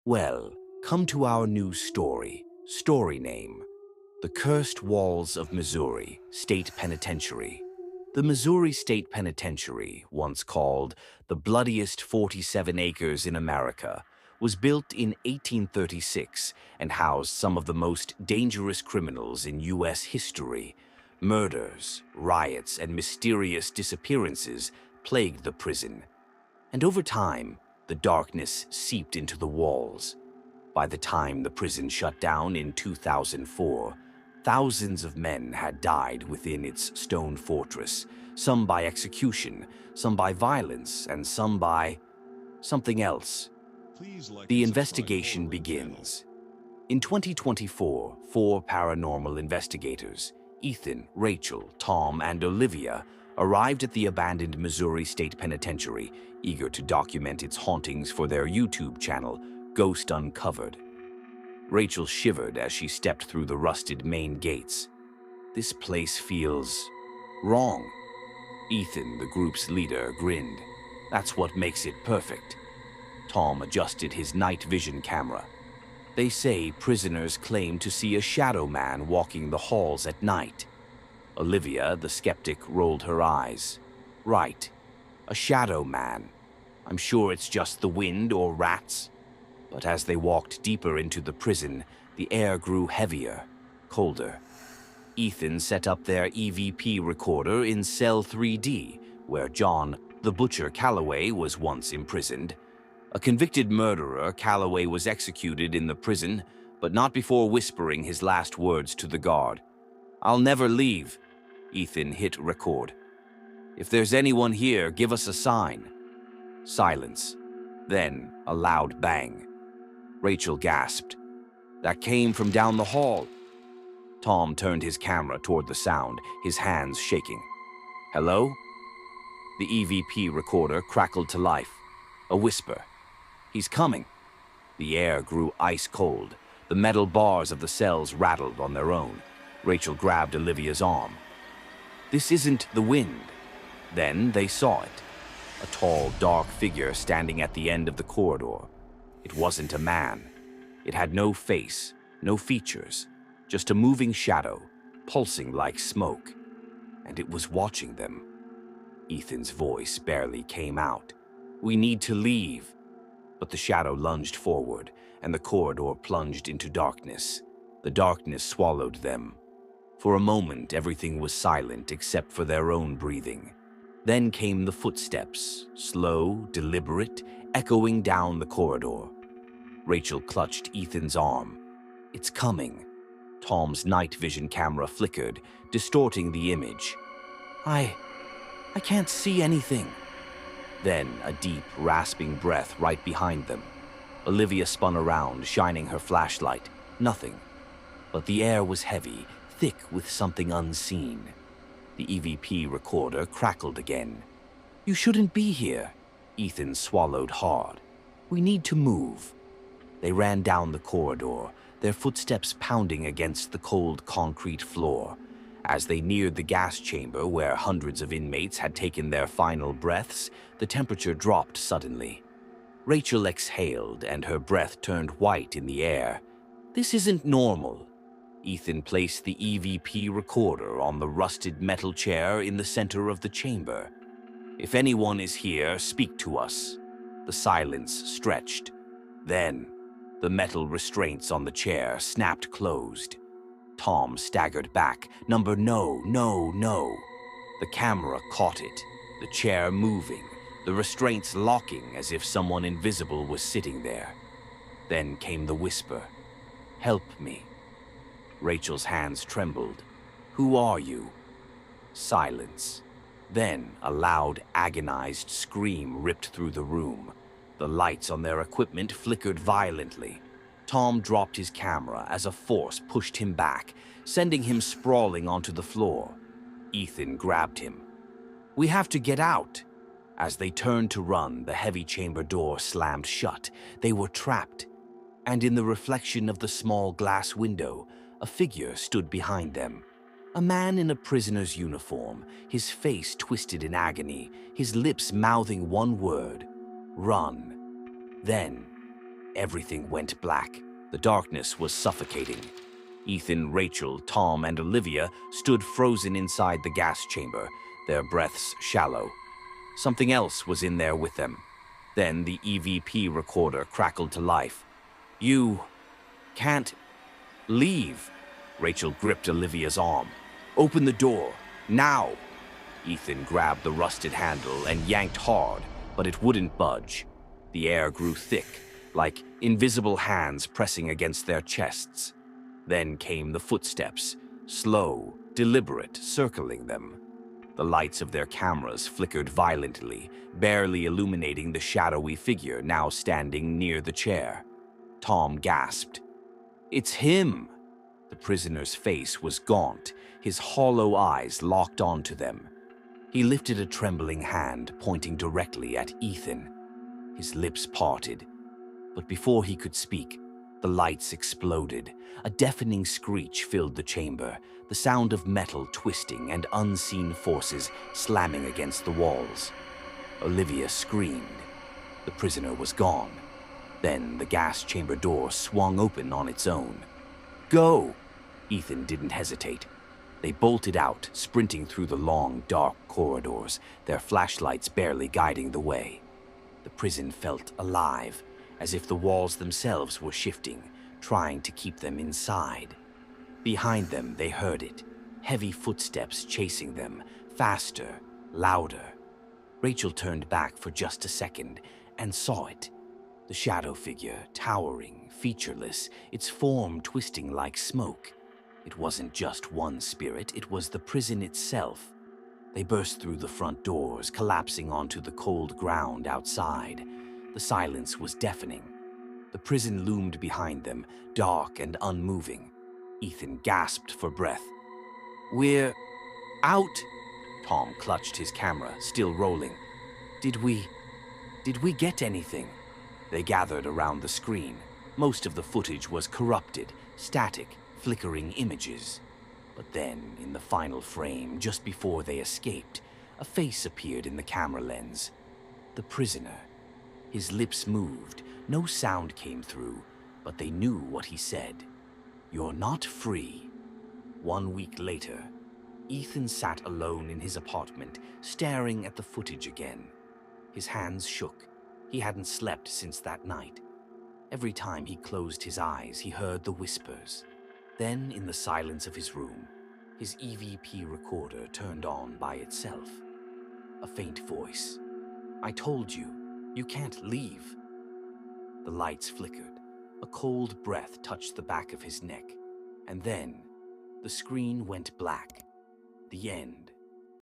Well, come to our new story. Story name: The Cursed Walls of Missouri State Penitentiary. The Missouri State Penitentiary, once called the bloodiest 47 acres in America, was built in 1836 and housed some of the most dangerous criminals in U.S. history. Murders, riots, and mysterious disappearances plagued the prison, and over time, the darkness seeped into the walls. By the time the prison shut down in 2004, thousands of men had died within its stone fortress, some by execution, some by violence, and some by something else. The investigation begins. In 2024, four paranormal investigators, Ethan, Rachel, Tom, and Olivia, arrived at the abandoned Missouri State Penitentiary, eager to document its hauntings for their YouTube channel, Ghost Uncovered. Rachel shivered as she stepped through the rusted main gates. This place feels wrong. Ethan, the group's leader, grinned. That's what makes it perfect. Tom adjusted his night vision camera. They say prisoners claim to see a shadow man walking the halls at night. Olivia, the skeptic, rolled her eyes. Right, a shadow man. I'm sure it's just the wind or rats. But as they walked deeper into the prison, the air grew heavier, colder. Ethan set up their EVP recorder in Cell 3D, where John, the butcher Calloway, was once imprisoned. A convicted murderer, Calloway was executed in the prison, but not before whispering his last words to the guard. "I'll never leave." Ethan hit record. "If there's anyone here, give us a sign." Silence. Then a loud bang. Rachel gasped. That came from down the hall. Tom turned his camera toward the sound, his hands shaking. "Hello?" The EVP recorder crackled to life. A whisper. "He's coming." The air grew ice cold. The metal bars of the cells rattled on their own. Rachel grabbed Olivia's arm. "This isn't the wind." Then they saw it. A tall, dark figure standing at the end of the corridor. It wasn't a man. It had no face, no features, just a moving shadow, pulsing like smoke. And it was watching them. Ethan's voice barely came out. "We need to leave." But the shadow lunged forward, and the corridor plunged into darkness. The darkness swallowed them. For a moment, everything was silent except for their own breathing. Then came the footsteps, slow, deliberate, echoing down the corridor. Rachel clutched Ethan's arm. "It's coming." Tom's night vision camera flickered, distorting the image. I can't see anything." Then a deep, rasping breath right behind them. Olivia spun around, shining her flashlight. Nothing. But the air was heavy, thick with something unseen. The EVP recorder crackled again. "You shouldn't be here." Ethan swallowed hard. "We need to move." They ran down the corridor, their footsteps pounding against the cold concrete floor. As they neared the gas chamber where hundreds of inmates had taken their final breaths, the temperature dropped suddenly. Rachel exhaled, and her breath turned white in the air. "This isn't normal." Ethan placed the EVP recorder on the rusted metal chair in the center of the chamber. "If anyone is here, speak to us." The silence stretched. Then, the metal restraints on the chair snapped closed. Tom staggered back. "Number no, no, no." The camera caught it, the chair moving, the restraints locking as if someone invisible was sitting there. Then came the whisper. "Help me." Rachel's hands trembled. "Who are you?" Silence. Then a loud, agonized scream ripped through the room. The lights on their equipment flickered violently. Tom dropped his camera as a force pushed him back, sending him sprawling onto the floor. Ethan grabbed him. "We have to get out." As they turned to run, the heavy chamber door slammed shut. They were trapped. And in the reflection of the small glass window, a figure stood behind them. A man in a prisoner's uniform, his face twisted in agony, his lips mouthing one word: "Run." Then, Everything went black. The darkness was suffocating. Ethan, Rachel, Tom, and Olivia stood frozen inside the gas chamber, their breaths shallow. Something else was in there with them. Then the EVP recorder crackled to life. "You can't leave." Rachel gripped Olivia's arm. "Open the door, now." Ethan grabbed the rusted handle and yanked hard, but it wouldn't budge. The air grew thick, like invisible hands pressing against their chests. Then came the footsteps, slow, deliberate, circling them. The lights of their cameras flickered violently, barely illuminating the shadowy figure now standing near the chair. Tom gasped. "It's him!" The prisoner's face was gaunt, his hollow eyes locked onto them. He lifted a trembling hand, pointing directly at Ethan. His lips parted, but before he could speak, the lights exploded. A deafening screech filled the chamber, the sound of metal twisting and unseen forces slamming against the walls. Olivia screamed. The prisoner was gone. Then the gas chamber door swung open on its own. "Go!" Ethan didn't hesitate. They bolted out, sprinting through the long, dark corridors, their flashlights barely guiding the way. The prison felt alive, as if the walls themselves were shifting, trying to keep them inside. Behind them, they heard it, heavy footsteps chasing them, faster, louder. Rachel turned back for just a second and saw it. The shadow figure, towering, featureless, its form twisting like smoke. It wasn't just one spirit, it was the prison itself. They burst through the front doors, collapsing onto the cold ground outside. The silence was deafening. The prison loomed behind them, dark and unmoving. Ethan gasped for breath. "We're out!" Tom clutched his camera, still rolling. Did we get anything?" They gathered around the screen. Most of the footage was corrupted, static, flickering images. But then, in the final frame, just before they escaped, a face appeared in the camera lens. The prisoner. His lips moved. No sound came through, but they knew what he said. "You're not free." 1 week later, Ethan sat alone in his apartment, staring at the footage again. His hands shook. He hadn't slept since that night. Every time he closed his eyes, he heard the whispers. Then, in the silence of his room, his EVP recorder turned on by itself. A faint voice. "I told you, you can't leave." The lights flickered. A cold breath touched the back of his neck. And then, the screen went black. The end.